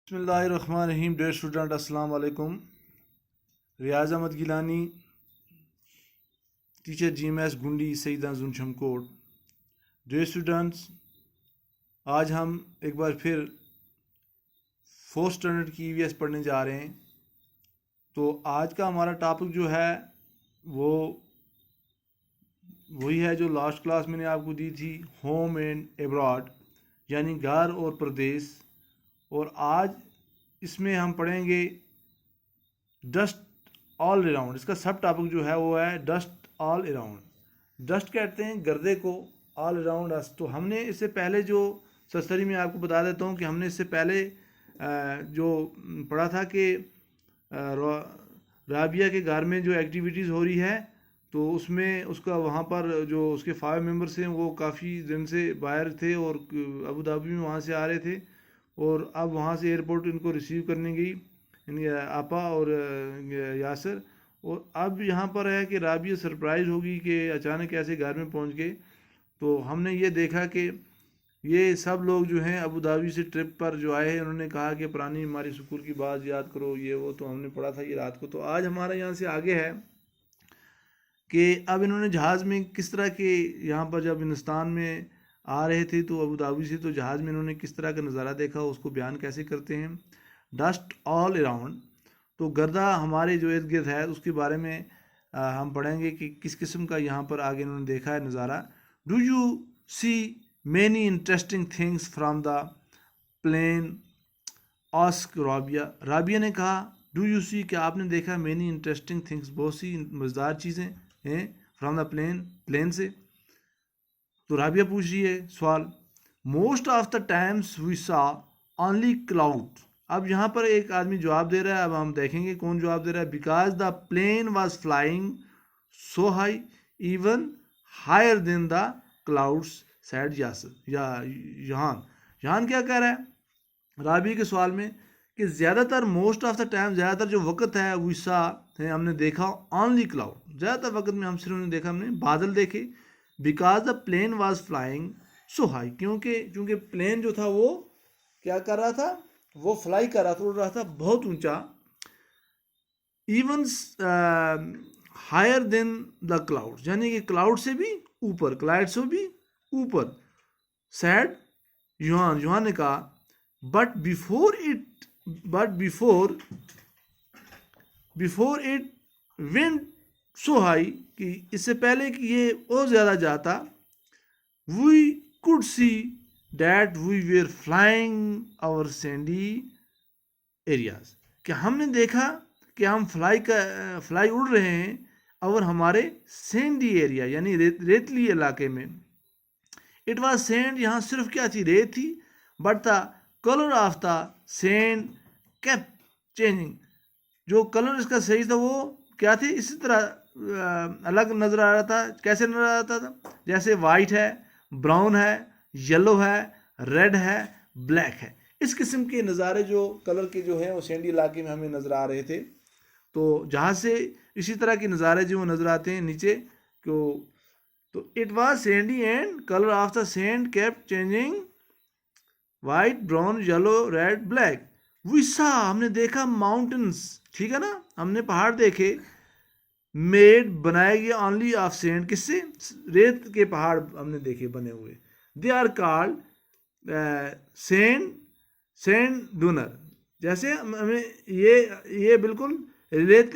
بسم اللہ الرحمن الرحیم. ڈیئر اسٹوڈنٹ, السلام علیکم. Riaz Ahmed Gilani, teacher G M S Gundi, Syeda زنشم کوٹ. ڈیئر اسٹوڈنٹس, آج ہم ایک بار پھر 4th اسٹینڈرڈ کی EVS پڑھنے جا رہے ہیں. تو آج کا ہمارا ٹاپک جو ہے وہ وہی ہے جو لاسٹ کلاس میں نے آپ کو دی تھی, ہوم اینڈ ایبراڈ, یعنی گھر اور پردیس. اور آج اس میں ہم پڑھیں گے ڈسٹ آل اراؤنڈ. اس کا سب ٹاپک جو ہے وہ ہے ڈسٹ آل اراؤنڈ. ڈسٹ کہتے ہیں گردے کو, آل اراؤنڈ اس. تو ہم نے اس سے پہلے جو سرسری میں آپ کو بتا دیتا ہوں کہ ہم نے اس سے پہلے جو پڑھا تھا کہ رابعہ کے گھر میں جو ایکٹیویٹیز ہو رہی ہے تو اس میں اس کا وہاں پر جو اس کے 5 ممبرس ہیں وہ کافی دن سے باہر تھے اور ابو دھابی میں وہاں سے آ رہے تھے, اور اب وہاں سے ایئرپورٹ ان کو ریسیو کرنے گئی یعنی آپا اور یاسر. اور اب یہاں پر ہے کہ رابعہ سرپرائز ہوگی کہ اچانک ایسے گھر میں پہنچ گئے. تو ہم نے یہ دیکھا کہ یہ سب لوگ جو ہیں ابو دھابی سے ٹرپ پر جو آئے ہیں, انہوں نے کہا کہ پرانی ہماری اسکول کی بات یاد کرو, یہ وہ. تو ہم نے پڑھا تھا یہ رات کو. تو آج ہمارا یہاں سے آگے ہے کہ اب انہوں نے جہاز میں کس طرح کے, یہاں پر جب ہندوستان میں آ رہے تھے تو ابو دھابی سے, تو جہاز میں انہوں نے کس طرح کا نظارہ دیکھا, اس کو بیان کیسے کرتے ہیں. ڈسٹ آل اراؤنڈ, تو گردہ ہمارے جو ارد گرد ہے اس کے بارے میں ہم پڑھیں گے کہ کس قسم کا یہاں پر آگے انہوں نے دیکھا ہے نظارہ. Do you see many interesting things from the plane, ask Rabia. Rabia نے کہا ڈو یو سی, کہ آپ نے دیکھا مینی انٹرسٹنگ تھنگس, بہت سی مزیدار چیزیں ہیں, فرام دا پلین سے. تو رابعہ پوچھ رہی ہے سوال, موسٹ آف دا ٹائمس وی سا اونلی کلاؤڈ. اب یہاں پر ایک آدمی جواب دے رہا ہے, اب ہم دیکھیں گے کون جواب دے رہا ہے. Because the plane was flying so high even higher than the clouds, said Yasir یا یہان کیا کہہ رہا ہے رابعہ کے سوال میں کہ زیادہ تر, موسٹ آف دا ٹائم, زیادہ تر جو وقت ہے وی سا ہے, ہم نے دیکھا اونلی کلاؤڈ, زیادہ تر وقت میں ہم صرف دیکھا, ہم نے بادل دیکھے. Because the plane was flying so high, چونکہ پلین جو تھا وہ کیا کر رہا تھا, وہ فلائی کر رہا تھا, اڑ رہا تھا بہت اونچا. Even higher than the cloud, یعنی کہ کلاؤڈ سے بھی اوپر, کلاؤڈ سے بھی اوپر. سیڈ یوہان نے کہا but before it went so high, کہ اس سے پہلے کہ یہ اور زیادہ جاتا, we could see that we were flying over sandy areas, کہ ہم نے دیکھا کہ ہم فلائی اڑ رہے ہیں اور ہمارے سینڈی ایریا یعنی ریتلی علاقے میں. اٹ واز سینڈ, یہاں صرف کیا تھی, ریت تھی. But the colour of the sand keep changing, جو کلر اس کا صحیح تھا وہ کیا تھے, اسی طرح الگ نظر آ رہا تھا. کیسے نظر آ رہا تھا, جیسے وائٹ ہے, براؤن ہے, یلو ہے, ریڈ ہے, بلیک ہے. اس قسم کے نظارے جو کلر کے جو ہیں وہ سینڈی علاقے میں ہمیں نظر آ رہے تھے. تو جہاں سے اسی طرح کے نظارے جو وہ نظر آتے ہیں نیچے کو. تو it was sandy and colour of the sand keep changing white, brown, yellow, red, black. We saw, ہم نے دیکھا ماؤنٹنس, ٹھیک ہے نا, ہم نے پہاڑ دیکھے. میڈ, بنائے گئے, اونلی آف سینڈ, کس سے, ریت کے پہاڑ ہم نے دیکھے بنے ہوئے. They are called sand dunes, جیسے ہمیں یہ بالکل ریت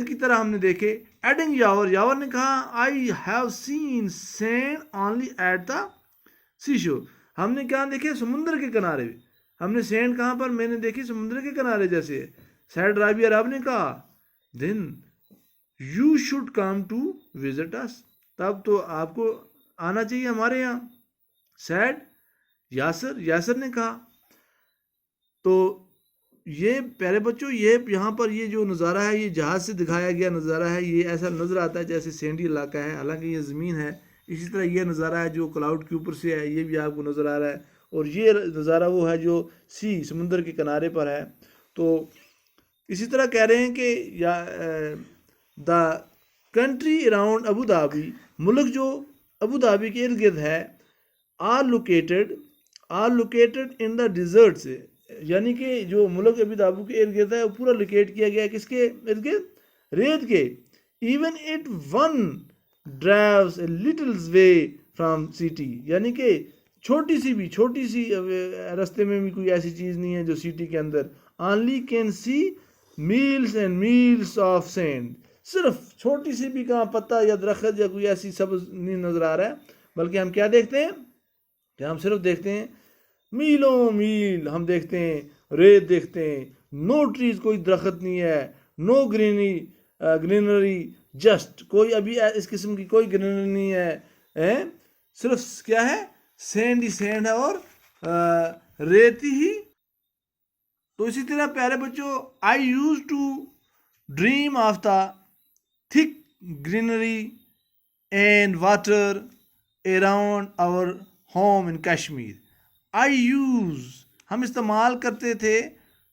کی طرح ہم نے دیکھے. ایڈنگ یاور نے کہا I have seen sand only at the sea shore, ہم نے کیا دیکھے, سمندر کے کنارے. ہم نے سینڈ کہاں پر, میں نے دیکھی سمندر کے کنارے جیسے. سیڈ رابعہ, راب نے کہا then you should come to visit us, تب تو آپ کو آنا چاہیے ہمارے یہاں. سیڈ یاسر نے کہا. تو یہ پیارے بچوں, یہ یہاں پر یہ جو نظارہ ہے, یہ جہاز سے دکھایا گیا نظارہ ہے. یہ ایسا نظر آتا ہے جیسے سینڈی علاقہ ہے, حالانکہ یہ زمین ہے. اسی طرح یہ نظارہ ہے جو کلاؤڈ کے اوپر سے ہے, یہ بھی آپ کو نظر آ رہا ہے. اور یہ نظارہ وہ ہے جو سمندر کے کنارے پر ہے. تو اسی طرح کہہ رہے ہیں کہ the country around Abu Dhabi, ملک جو ابو دھابی کے ارد گرد ہے, are located are located in the deserts, یعنی کہ جو ملک ابو دھابی کے ارد گرد ہے وہ پورا لوکیٹ کیا گیا ہے کس کے ارد گرد؟ ریت کے. Even it one drives a little way from city, یعنی کہ چھوٹی سی رستے میں بھی کوئی ایسی چیز نہیں ہے جو سٹی کے اندر. only can see miles and miles of sand, صرف چھوٹی سی بھی کہاں پتا یا درخت یا کوئی ایسی سبز نہیں نظر آ رہا ہے، بلکہ ہم کیا دیکھتے ہیں کہ ہم صرف دیکھتے ہیں میلوں میل، ہم دیکھتے ہیں ریت دیکھتے ہیں. نو ٹریز، کوئی درخت نہیں ہے. نو گرینری جسٹ، کوئی ابھی اس قسم کی کوئی گرینری نہیں ہے، صرف کیا ہے؟ سینڈ ہی سینڈ ہے اور ریت ہی. تو اسی طرح پیارے بچوں، I used to dream of the thick greenery and water around our home in Kashmir. I use, ہم استعمال کرتے تھے،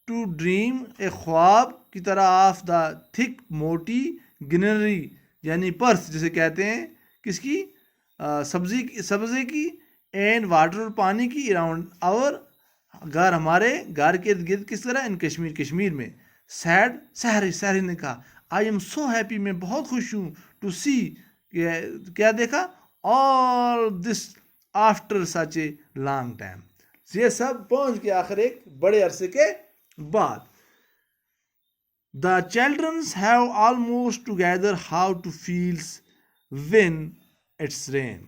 ٹو ڈریم، ایک خواب کی طرح، آف دا تھک، موٹی، گرینری یعنی پرس جسے کہتے ہیں، کس کی؟ سبزے کی، اینڈ واٹر، اور پانی کی، اراؤنڈ آور، گھر، ہمارے گھر کے ارد گرد، کس طرح؟ ان کشمیر میں. سیڈ، سہری نے کہا، آئی ایم سو ہیپی، میں بہت خوش ہوں، ٹو سی، کیا دیکھا؟ All this after such a long time, یہ سب پہنچ کے آخر ایک بڑے عرصے کے بعد. The childrens have almost together how to feels when it's rain.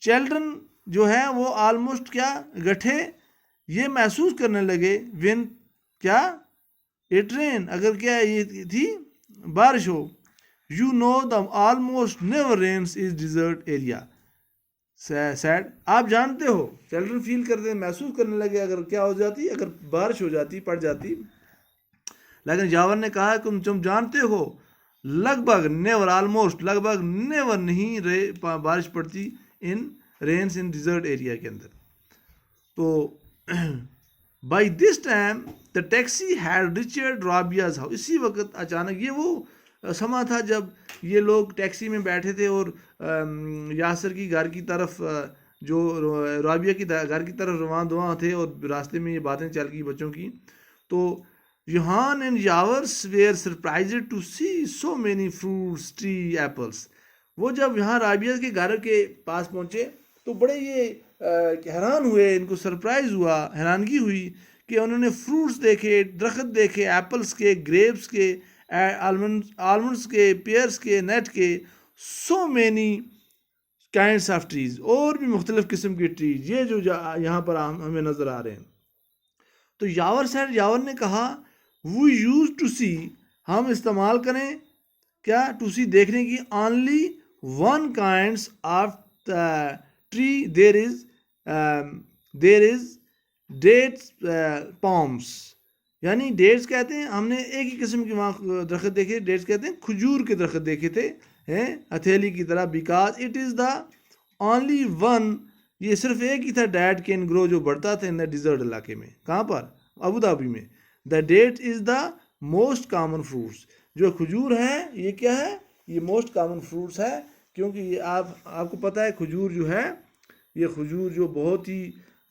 Children جو ہے وہ آلموسٹ کیا گٹھے یہ محسوس کرنے لگے، وین کیا؟ اٹ رین، اگر کیا یہ تھی بارش ہو. You know the almost never rains is desert area. سیڈ، آپ جانتے ہو، چلڈرن فیل کرتے، محسوس کرنے لگے اگر کیا ہو جاتی، اگر بارش ہو جاتی، پڑ جاتی. لیکن یاور نے کہا کہ تم جانتے ہو، لگ بھگ نیور، آلموسٹ لگ بھگ نیور نہیں بارش پڑتی ان رینس ان ڈیزرٹ ایریا کے اندر. تو by this time the taxi had reached Rabia's house. اسی وقت اچانک، یہ وہ سما تھا جب یہ لوگ ٹیکسی میں بیٹھے تھے اور یاسر کی گھر کی طرف، جو رابیہ کی گھر کی طرف رواں دواں تھے، اور راستے میں یہ باتیں چل گئی بچوں کی. تو Yohan and Yawar's were surprised to see so many fruits, tree, apples. وہ جب یہاں رابیہ کے گھر کے پاس پہنچے تو بڑے یہ حیران ہوئے، ان کو سرپرائز ہوا، حیرانگی ہوئی کہ انہوں نے فروٹس دیکھے، درخت دیکھے، ایپلس کے، گریپس کے، آلمنڈس کے، پیئرس کے، نٹ کے، so many kinds of trees, اور بھی مختلف قسم کے ٹریز، یہ جو یہاں پر ہمیں نظر آ رہے ہیں. تو یاور نے کہا، وی یوز ٹو سی، ہم استعمال کریں کیا؟ ٹو سی، دیکھنے کی، only one kinds of tree there is dates palms، یعنی ڈیٹس کہتے ہیں، ہم نے ایک ہی قسم کے وہاں درخت دیکھے، ڈیٹس کہتے ہیں کھجور کے درخت دیکھے تھے ہتھیلی کی طرح. Because it is the only one, یہ صرف ایک ہی تھا، ڈیٹ کین گرو، جو بڑھتا تھا ان دا ڈیزرٹ علاقے میں. کہاں پر؟ ابو دھابی میں. The date is the most common fruits, جو کھجور ہے یہ کیا ہے؟ یہ موسٹ کامن فروٹس ہے، کیونکہ یہ آپ کو پتہ ہے کھجور جو ہے، یہ کھجور جو بہت ہی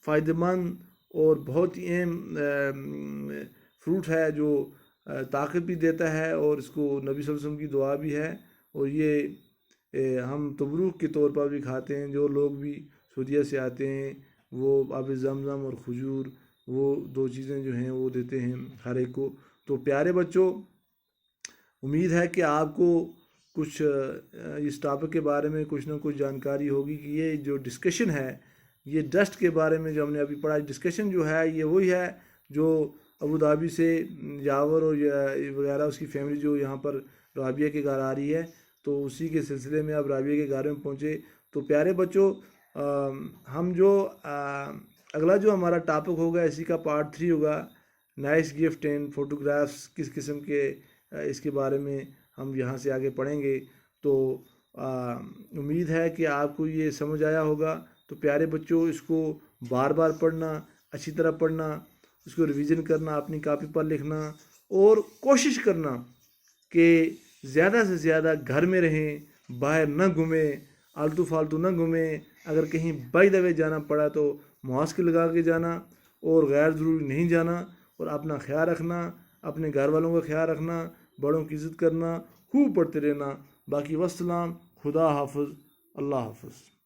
فائدہ مند اور بہت ہی اہم فروٹ ہے، جو طاقت بھی دیتا ہے، اور اس کو نبی صلی اللہ علیہ وسلم کی دعا بھی ہے. اور یہ ہم تبروک کے طور پر بھی کھاتے ہیں. جو لوگ بھی سعودیہ سے آتے ہیں وہ آب زمزم اور کھجور، وہ دو چیزیں جو ہیں وہ دیتے ہیں ہر ایک کو. تو پیارے بچوں، امید ہے کہ آپ کو کچھ اس ٹاپک کے بارے میں کچھ نہ کچھ جانکاری ہوگی کہ یہ جو ڈسکشن ہے، یہ ڈسٹ کے بارے میں جو ہم نے ابھی پڑھا، ڈسکشن جو ہے یہ وہی ہے جو ابو دھابی سے یاور اور وغیرہ اس کی فیملی جو یہاں پر رابیہ کے گھر آ رہی ہے، تو اسی کے سلسلے میں اب رابیہ کے گھر میں پہنچے. تو پیارے بچوں، ہم جو اگلا جو ہمارا ٹاپک ہوگا، اسی کا پارٹ 3 ہوگا، نائس گفٹ اینڈ فوٹوگرافس، کس قسم کے اس کے بارے میں ہم یہاں سے آگے پڑھیں گے. تو امید ہے کہ آپ کو یہ سمجھ آیا ہوگا. تو پیارے بچوں، اس کو بار بار پڑھنا، اچھی طرح پڑھنا، اس کو ریویژن کرنا، اپنی کاپی پر لکھنا، اور کوشش کرنا کہ زیادہ سے زیادہ گھر میں رہیں، باہر نہ گھومیں، آلتو فالتو نہ گھومیں. اگر کہیں بائی دا وے جانا پڑا تو ماسک لگا کے جانا اور غیر ضروری نہیں جانا، اور اپنا خیال رکھنا، اپنے گھر والوں کا خیال رکھنا، بڑوں کی عزت کرنا، خوب پڑھتے رہنا۔ باقی وسلام، خدا حافظ، اللہ حافظ۔